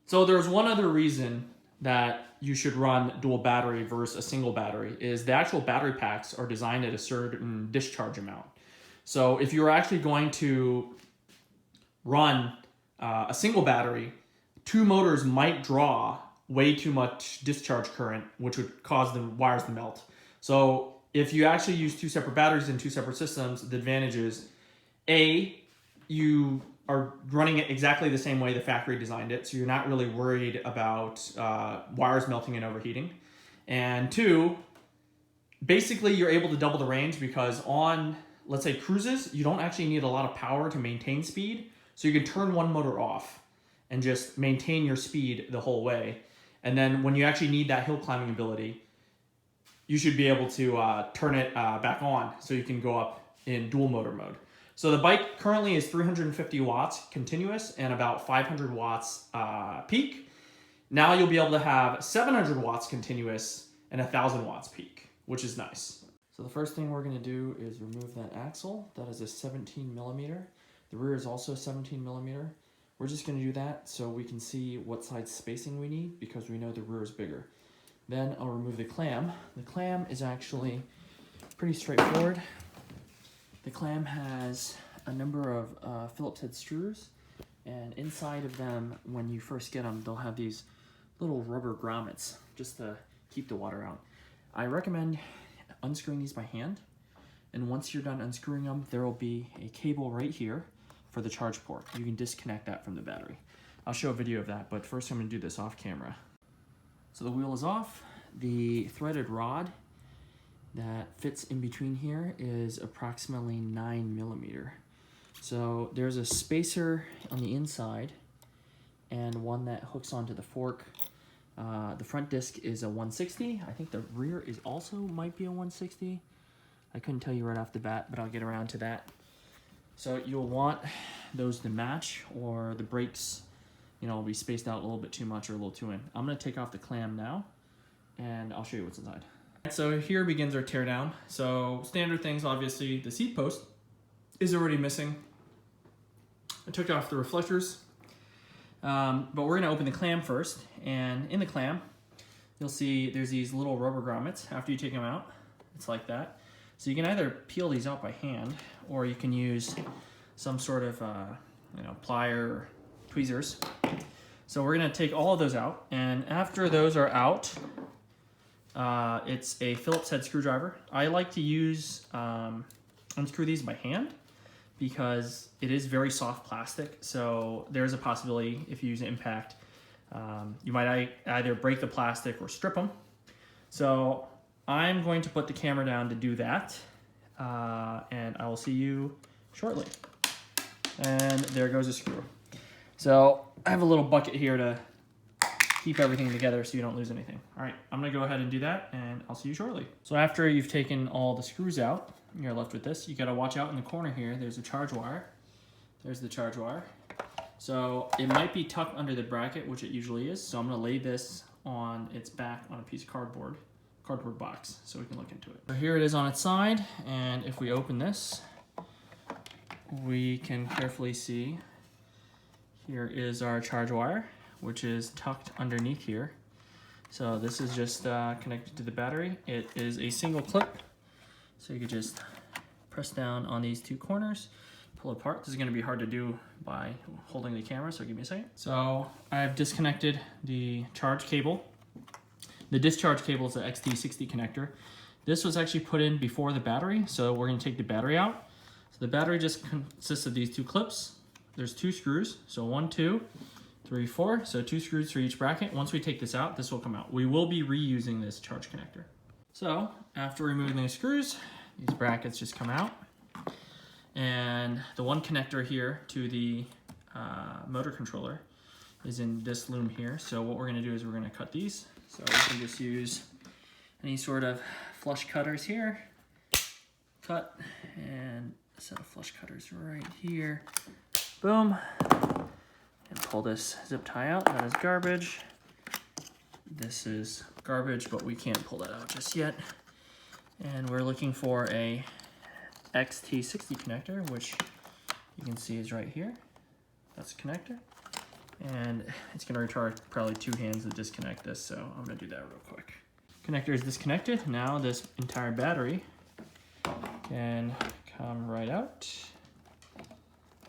So there's one other reason that you should run dual battery versus a single battery is the actual battery packs are designed at a certain discharge amount. So if you're actually going to run a single battery, two motors might draw way too much discharge current, which would cause the wires to melt. So if you actually use two separate batteries in two separate systems, the advantage is A, you are running it exactly the same way the factory designed it, so you're not really worried about wires melting and overheating. And two, basically you're able to double the range because on, let's say, cruises, you don't actually need a lot of power to maintain speed, so you can turn one motor off and just maintain your speed the whole way. And then when you actually need that hill climbing ability, you should be able to turn it back on so you can go up in dual motor mode. So the bike currently is 350 watts continuous and about 500 watts peak. Now you'll be able to have 700 watts continuous and 1,000 watts peak, which is nice. So the first thing we're gonna do is remove that axle. That is a 17 millimeter. The rear is also 17 millimeter. We're just gonna do that so we can see what size spacing we need because we know the rear is bigger. Then I'll remove the clam. The clam is actually pretty straightforward. The clam has a number of Phillips head screws, and inside of them, when you first get them, they'll have these little rubber grommets just to keep the water out. I recommend unscrewing these by hand, and once you're done unscrewing them, there will be a cable right here for the charge port. You can disconnect that from the battery. I'll show a video of that, but first I'm gonna do this off camera. So the wheel is off. The threaded rod that fits in between here is approximately 9 millimeter. So there's a spacer on the inside and one that hooks onto the fork. The front disc is a 160. I think the rear is also might be a 160. I couldn't tell you right off the bat, but I'll get around to that. So you'll want those to match, or the brakes, you know, will be spaced out a little bit too much or a little too in. I'm gonna take off the clam now and I'll show you what's inside. So here begins our teardown. So standard things, obviously, the seat post is already missing. I took off the reflectors, but we're gonna open the clam first. And in the clam, you'll see there's these little rubber grommets. After you take them out, it's like that. So you can either peel these out by hand, or you can use some sort of plier or tweezers. So we're gonna take all of those out, and after those are out, it's a Phillips head screwdriver. I like to use unscrew these by hand because it is very soft plastic. So there's a possibility if you use an impact, you might either break the plastic or strip them. So I'm going to put the camera down to do that, and I will see you shortly. And there goes a screw. So I have a little bucket here to keep everything together so you don't lose anything. All right, I'm gonna go ahead and do that, and I'll see you shortly. So after you've taken all the screws out, you're left with this. You gotta watch out in the corner here. There's a charge wire. There's the charge wire. So it might be tucked under the bracket, which it usually is. So I'm gonna lay this on its back on a piece of cardboard box so we can look into it. So here it is on its side, and if we open this, we can carefully see here is our charge wire, which is tucked underneath here. So this is just connected to the battery. It is a single clip, so you could just press down on these two corners, pull it apart. This is gonna be hard to do by holding the camera, so give me a second. So I've disconnected the charge cable. The discharge cable is the XT60 connector. This was actually put in before the battery, so we're gonna take the battery out. So the battery just consists of these two clips. There's two screws, so 1, 2, 3, 4, so 2 screws for each bracket. Once we take this out, this will come out. We will be reusing this charge connector. So after removing the screws, these brackets just come out. And the one connector here to the motor controller is in this loom here. So what we're gonna do is we're gonna cut these. So we can just use any sort of flush cutters here. Cut, and a set of flush cutters right here. Boom. And pull this zip tie out. That is garbage. This is garbage, but we can't pull that out just yet. And we're looking for a XT60 connector, which you can see is right here. That's the connector. And it's gonna require probably 2 hands to disconnect this, so I'm gonna do that real quick. Connector is disconnected. Now this entire battery can come right out.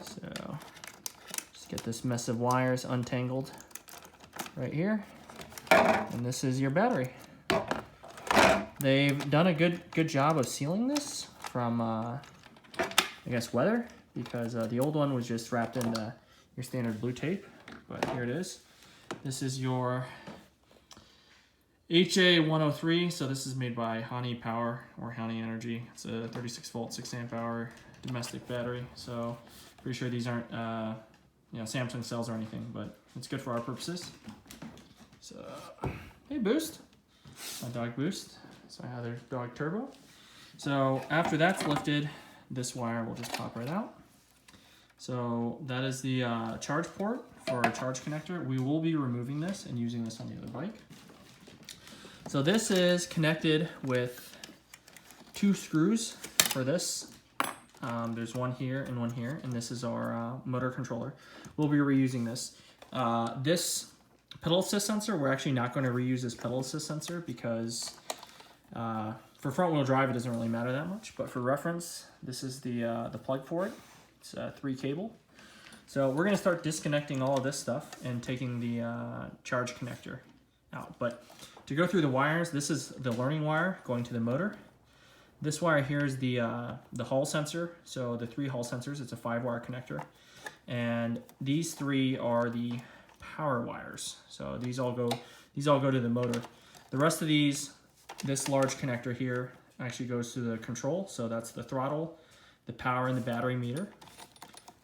So just get this mess of wires untangled right here. And this is your battery. They've done a good job of sealing this from, I guess, weather, because the old one was just wrapped in your standard blue tape. But here it is. This is your HA103. So this is made by Hani Power or Hani Energy. It's a 36 volt, 6 amp hour domestic battery. So pretty sure these aren't Samsung cells or anything, but it's good for our purposes. So, hey Boost, my dog Boost. So I have their dog Turbo. So after that's lifted, this wire will just pop right out. So that is the charge port for our charge connector. We will be removing this and using this on the other bike. So this is connected with 2 screws for this. There's one here, and this is our motor controller. We'll be reusing this. This pedal assist sensor, we're actually not going to reuse this pedal assist sensor because for front wheel drive it doesn't really matter that much, but for reference, this is the plug for it. It's a 3 cable. So we're going to start disconnecting all of this stuff and taking the charge connector out. But to go through the wires, this is the learning wire going to the motor. This wire here is the Hall sensor. So the 3 Hall sensors, it's a 5-wire connector. And these 3 are the power wires. So these all go to the motor. The rest of these, this large connector here actually goes to the control. So that's the throttle, the power, and the battery meter.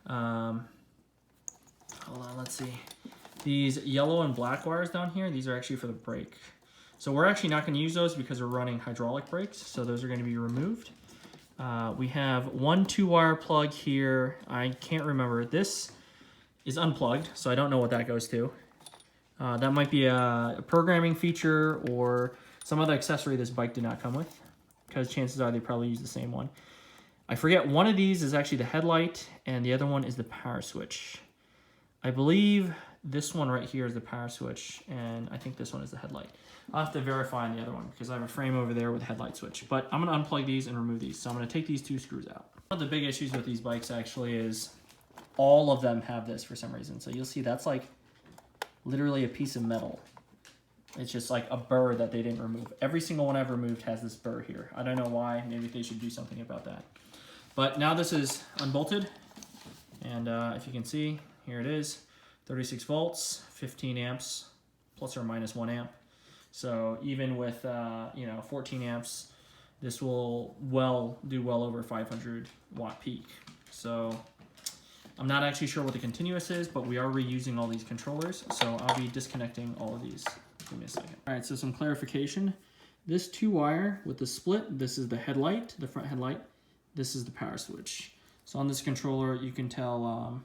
Hold on, let's see. These yellow and black wires down here, these are actually for the brake. So we're actually not going to use those because we're running hydraulic brakes, so those are going to be removed. We have one 2-wire plug here. I can't remember. This is unplugged, so I don't know what that goes to. That might be a programming feature or some other accessory this bike did not come with, because chances are they probably use the same one. I forget, one of these is actually the headlight, and the other one is the power switch. I believe this one right here is the power switch, and I think this one is the headlight. I'll have to verify on the other one because I have a frame over there with a headlight switch. But I'm going to unplug these and remove these. So I'm going to take these 2 screws out. One of the big issues with these bikes actually is all of them have this for some reason. So you'll see that's like literally a piece of metal. It's just like a burr that they didn't remove. Every single one I've removed has this burr here. I don't know why. Maybe they should do something about that. But now this is unbolted. And if you can see, here it is. 36 volts, 15 amps, plus or minus 1 amp. So even with 14 amps, this will do well over 500 watt peak. So I'm not actually sure what the continuous is, but we are reusing all these controllers. So I'll be disconnecting all of these. Give me a second. All right, so some clarification. This 2-wire with the split, this is the headlight, the front headlight. This is the power switch. So on this controller, you can tell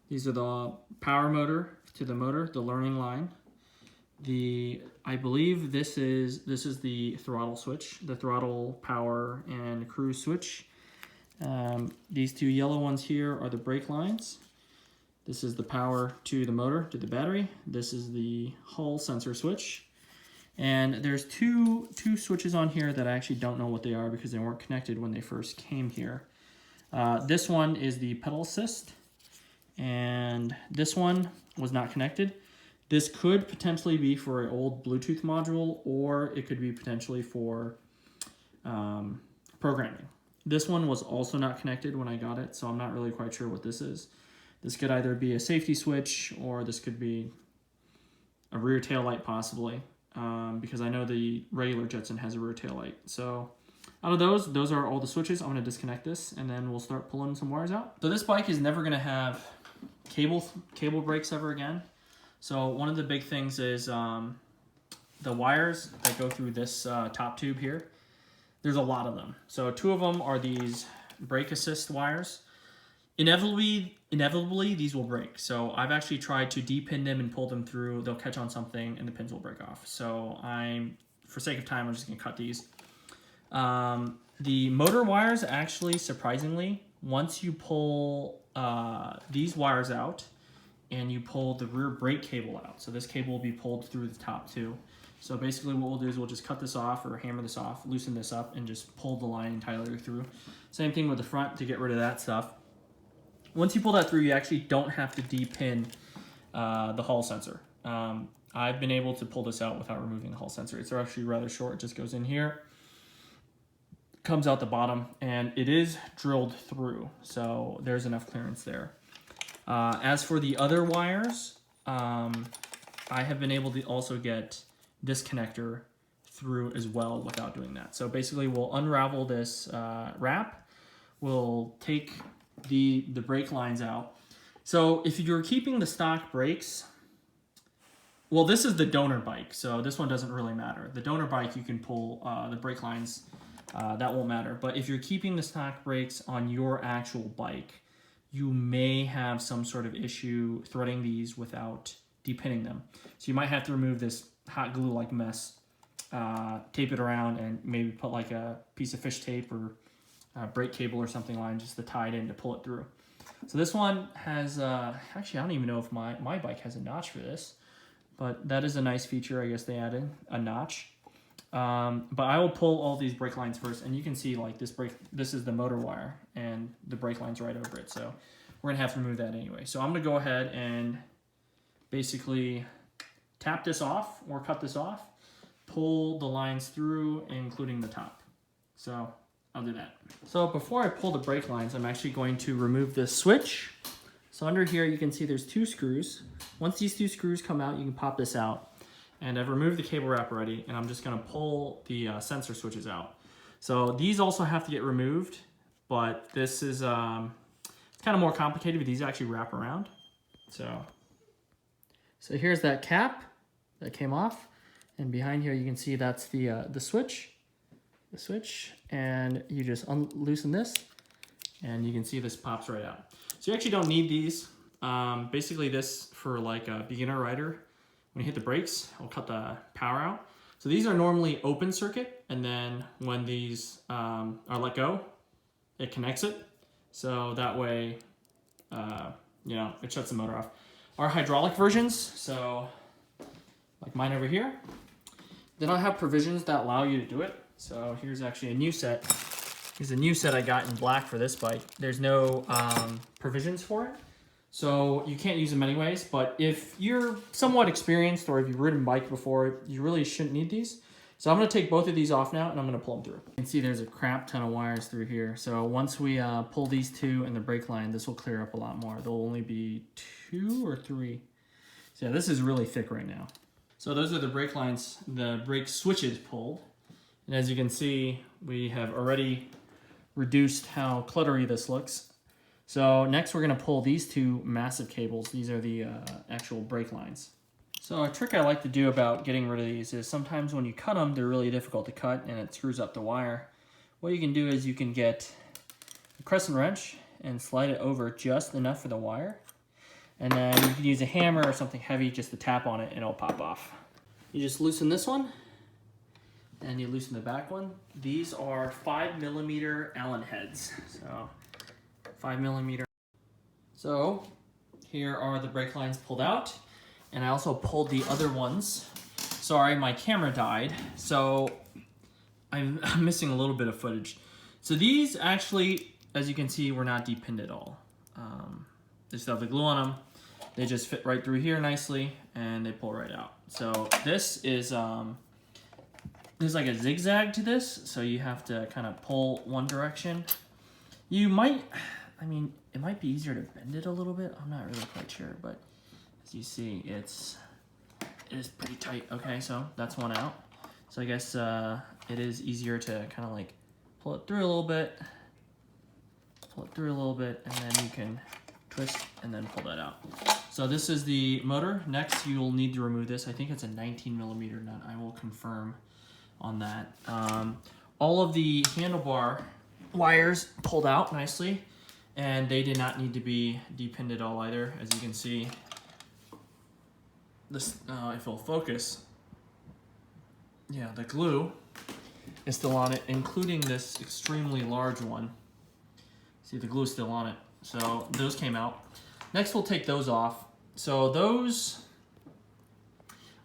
these are the power motor to the motor, the learning line. I believe this is the throttle switch, the throttle, power, and cruise switch. These 2 yellow ones here are the brake lines. This is the power to the motor, to the battery. This is the Hall sensor switch. And there's two switches on here that I actually don't know what they are because they weren't connected when they first came here. This one is the pedal assist, and this one was not connected. This could potentially be for an old Bluetooth module, or it could be potentially for programming. This one was also not connected when I got it, so I'm not really quite sure what this is. This could either be a safety switch, or this could be a rear tail light possibly, because I know the regular Jetson has a rear tail light. So out of those are all the switches. I'm going to disconnect this, and then we'll start pulling some wires out. So this bike is never going to have cable brakes ever again. So one of the big things is the wires that go through this top tube here. There's a lot of them. So 2 of them are these brake assist wires. Inevitably, these will break. So I've actually tried to de-pin them and pull them through. They'll catch on something and the pins will break off. So for sake of time, I'm just gonna cut these. The motor wires, actually, surprisingly, once you pull these wires out and you pull the rear brake cable out. So this cable will be pulled through the top too. So basically what we'll do is we'll just cut this off or hammer this off, loosen this up, and just pull the line entirely through. Same thing with the front to get rid of that stuff. Once you pull that through, you actually don't have to de-pin the Hall sensor. I've been able to pull this out without removing the Hall sensor. It's actually rather short. It just goes in here, comes out the bottom, and it is drilled through. So there's enough clearance there. As for the other wires, I have been able to also get this connector through as well without doing that. So basically we'll unravel this wrap, we'll take the brake lines out. So if you're keeping the stock brakes, well, this is the donor bike, so this one doesn't really matter. The donor bike, you can pull the brake lines, that won't matter. But if you're keeping the stock brakes on your actual bike, you may have some sort of issue threading these without depinning them. So you might have to remove this hot glue like mess, tape it around, and maybe put like a piece of fish tape or brake cable or something line just to tie it in to pull it through. So this one has, actually I don't even know if my bike has a notch for this, but that is a nice feature. I guess they added a notch. But I will pull all these brake lines first, and you can see like this is the motor wire and the brake line's right over it. So we're gonna have to remove that anyway. So I'm gonna go ahead and basically tap this off or cut this off, pull the lines through, including the top. So I'll do that. So before I pull the brake lines, I'm actually going to remove this switch. So under here, you can see there's 2 screws. Once these 2 screws come out, you can pop this out. And I've removed the cable wrap already, and I'm just gonna pull the sensor switches out. So these also have to get removed, but this is it's kind of more complicated, but these actually wrap around. So here's that cap that came off, and behind here you can see that's the switch. The switch, and you just loosen this, and you can see this pops right out. So you actually don't need these. Basically this for like a beginner rider, when you hit the brakes, it'll cut the power out. So these are normally open circuit, and then when these are let go, it connects it. So that way, you know, it shuts the motor off. Our hydraulic versions, so like mine over here, they don't have provisions that allow you to do it. So here's actually a new set. Here's a new set I got in black for this bike. There's no provisions for it, so you can't use them anyways. But if you're somewhat experienced or if you've ridden bike before, you really shouldn't need these. So I'm gonna take both of these off now, and I'm gonna pull them through. You can see there's a crap ton of wires through here. So once we pull these 2 and the brake line, this will clear up a lot more. There'll only be 2 or 3. So yeah, this is really thick right now. So those are the brake lines, the brake switches pulled. And as you can see, we have already reduced how cluttery this looks. So next we're gonna pull these 2 massive cables. These are the actual brake lines. So a trick I like to do about getting rid of these is sometimes when you cut them, they're really difficult to cut and it screws up the wire. What you can do is you can get a crescent wrench and slide it over just enough for the wire. And then you can use a hammer or something heavy just to tap on it and it'll pop off. You just loosen this one, and you loosen the back one. These are 5mm Allen heads. So 5mm. So here are the brake lines pulled out, and I also pulled the other ones. Sorry, my camera died, so I'm missing a little bit of footage. So these actually, as you can see, were not depinned at all. They still have the glue on them. They just fit right through here nicely, and they pull right out. So this is there's like a zigzag to this, so you have to kind of pull one direction. You might, I mean, it might be easier to bend it a little bit. I'm not really quite sure, but as you see, it is pretty tight. Okay, so that's one out. So I guess it is easier to kind of like pull it through a little bit, and then you can twist and then pull that out. So this is the motor. Next, you'll need to remove this. I think it's a 19mm nut. I will confirm on that. All of the handlebar wires pulled out nicely, and they did not need to be depinned at all either. As you can see, this, if it'll focus, yeah, the glue is still on it, including this extremely large one. See, the glue is still on it. So those came out. Next, we'll take those off, So those,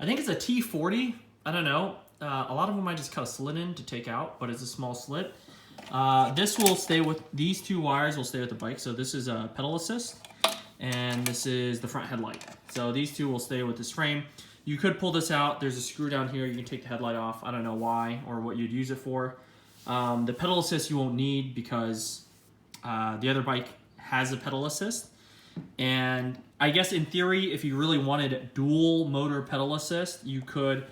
I think it's a T40. I don't know. A lot of them I just cut a slit in to take out, but it's a small slit. This will stay with, these two wires will stay with the bike. So this is a pedal assist, and this is the front headlight. So these two will stay with this frame. You could pull this out. There's a screw down here. You can take the headlight off. I don't know why or what you'd use it for. The pedal assist you won't need because the other bike has a pedal assist. And I guess in theory, if you really wanted dual motor pedal assist, you could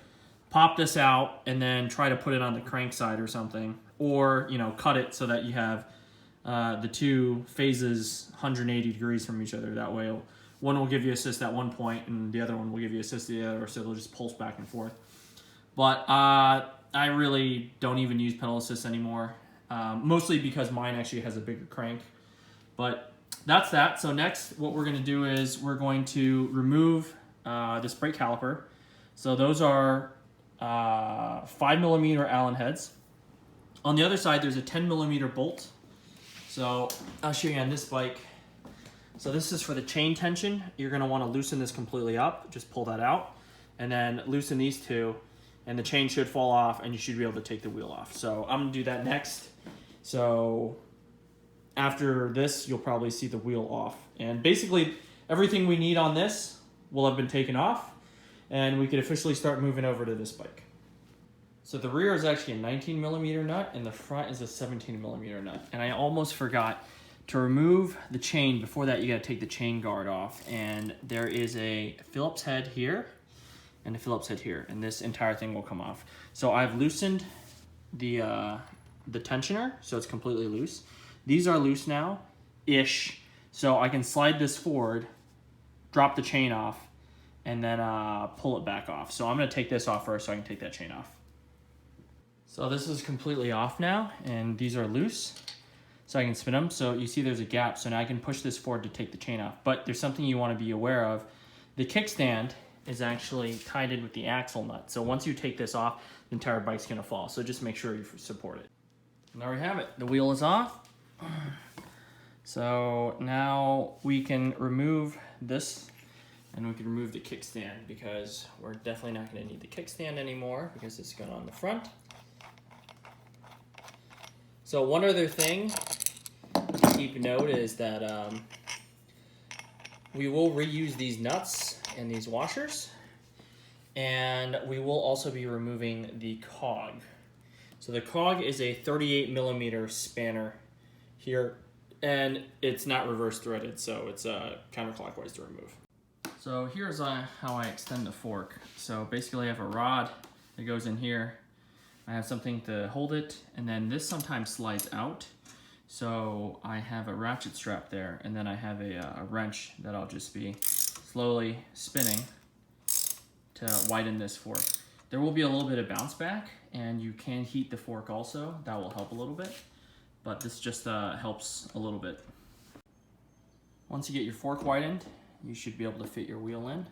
pop this out and then try to put it on the crank side or something, or cut it so that you have the two phases 180 degrees from each other. That way one will give you assist at one point and the other one will give you assist at the other, so it'll just pulse back and forth. But I really don't even use pedal assist anymore, mostly because mine actually has a bigger crank. But that's that. So next what we're going to do is we're going to remove this brake caliper. So those are 5mm Allen heads. On the other side there's a 10mm bolt. So I'll show you on this bike. So this is for the chain tension. You're going to want to loosen this completely up. Just pull that out and then loosen these two, and the chain should fall off and you should be able to take the wheel off. So I'm going to do that next. So after this, you'll probably see the wheel off. And basically everything we need on this will have been taken off, and we could officially start moving over to this bike. So the rear is actually a 19mm nut and the front is a 17mm nut. And I almost forgot to remove the chain. Before that, you gotta take the chain guard off. And there is a Phillips head here and a Phillips head here, and this entire thing will come off. So I've loosened the tensioner, so it's completely loose. These are loose now-ish, so I can slide this forward, drop the chain off, and then pull it back off. So I'm gonna take this off first so I can take that chain off. So this is completely off now, and these are loose, so I can spin them. So you see there's a gap, so now I can push this forward to take the chain off. But there's something you wanna be aware of. The kickstand is actually tied in with the axle nut. So once you take this off, the entire bike's gonna fall. So just make sure you support it. And there we have it. The wheel is off. So now we can remove this, and we can remove the kickstand, because we're definitely not going to need the kickstand anymore because it's going on the front. So one other thing to keep note is that we will reuse these nuts and these washers, and we will also be removing the cog. So the cog is a 38mm spanner here, and it's not reverse threaded, so it's counterclockwise to remove. So here's how I extend the fork. So basically I have a rod that goes in here. I have something to hold it, and then this sometimes slides out. So I have a ratchet strap there, and then I have a wrench that I'll just be slowly spinning to widen this fork. There will be a little bit of bounce back, and you can heat the fork also. That will help a little bit, but this just helps a little bit. Once you get your fork widened, you should be able to fit your wheel in.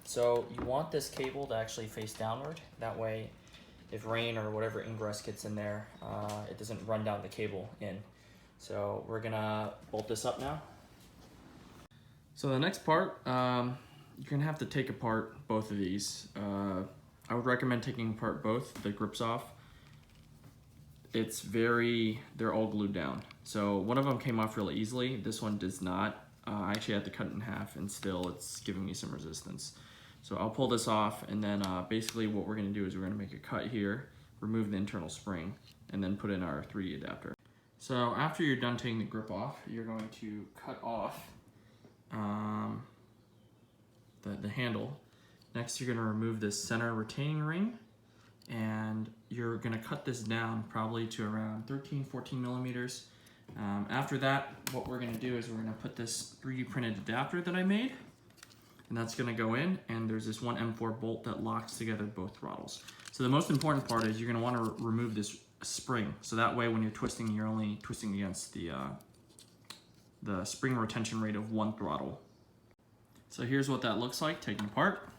So you want this cable to actually face downward. That way, if rain or whatever ingress gets in there, it doesn't run down the cable in. So we're gonna bolt this up now. So the next part, you're gonna have to take apart both of these. I would recommend taking apart both, the grips off. They're all glued down. So one of them came off really easily. This one does not. I actually had to cut it in half, and still it's giving me some resistance. So I'll pull this off, and then basically what we're gonna do is we're gonna make a cut here, remove the internal spring, and then put in our 3D adapter. So after you're done taking the grip off, you're going to cut off the handle. Next, you're gonna remove this center retaining ring, and you're gonna cut this down probably to around 13-14mm. After that, what we're gonna do is we're gonna put this 3D printed adapter that I made, and that's gonna go in, and there's this one M4 bolt that locks together both throttles. So the most important part is you're gonna wanna remove this spring, so that way when you're twisting, you're only twisting against the spring retention rate of one throttle. So here's what that looks like taken apart.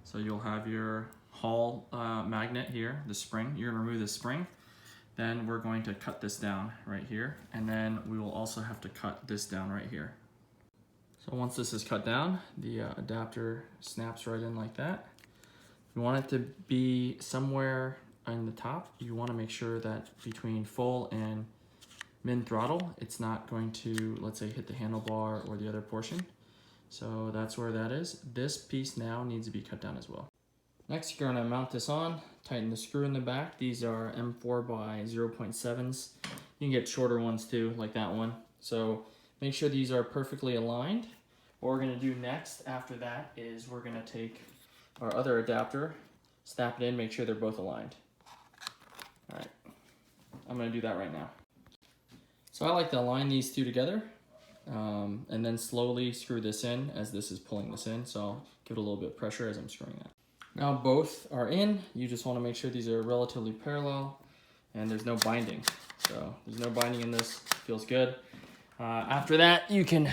So you'll have your Hall magnet here, the spring. You're gonna remove the spring. Then we're going to cut this down right here, and then we will also have to cut this down right here. So once this is cut down, the adapter snaps right in like that. You want it to be somewhere in the top. You want to make sure that between full and min throttle, it's not going to, let's say, hit the handlebar or the other portion. So that's where that is. This piece now needs to be cut down as well. Next, you're going to mount this on, tighten the screw in the back. These are M4 by 0.7s. You can get shorter ones too, like that one. So make sure these are perfectly aligned. What we're going to do next after that is we're going to take our other adapter, snap it in, make sure they're both aligned. All right, I'm going to do that right now. So I like to align these two together and then slowly screw this in as this is pulling this in. So I'll give it a little bit of pressure as I'm screwing that. Now both are in. You just want to make sure these are relatively parallel and there's no binding. So there's no binding in this, feels good. After that, you can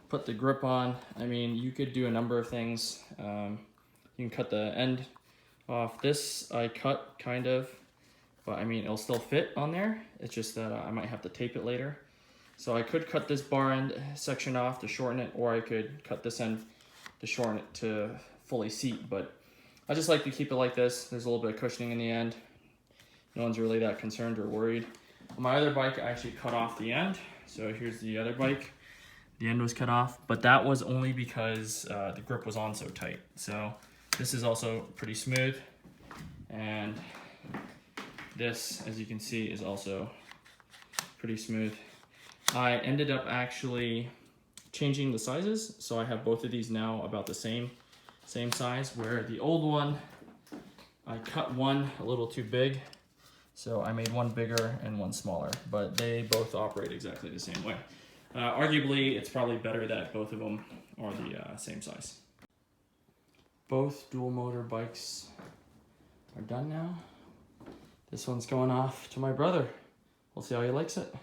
put the grip on. I mean, you could do a number of things. You can cut the end off. This I cut kind of, but I mean, it'll still fit on there. It's just that I might have to tape it later. So I could cut this bar end section off to shorten it, or I could cut this end to shorten it to fully seat, but I just like to keep it like this. There's a little bit of cushioning in the end. No one's really that concerned or worried. On my other bike, I actually cut off the end. So here's the other bike. The end was cut off, but that was only because the grip was on so tight. So this is also pretty smooth. And this, as you can see, is also pretty smooth. I ended up actually changing the sizes. So I have both of these now about the same size, where the old one, I cut one a little too big. So I made one bigger and one smaller, but they both operate exactly the same way. Arguably, it's probably better that both of them are the same size. Both dual motor bikes are done now. This one's going off to my brother. We'll see how he likes it.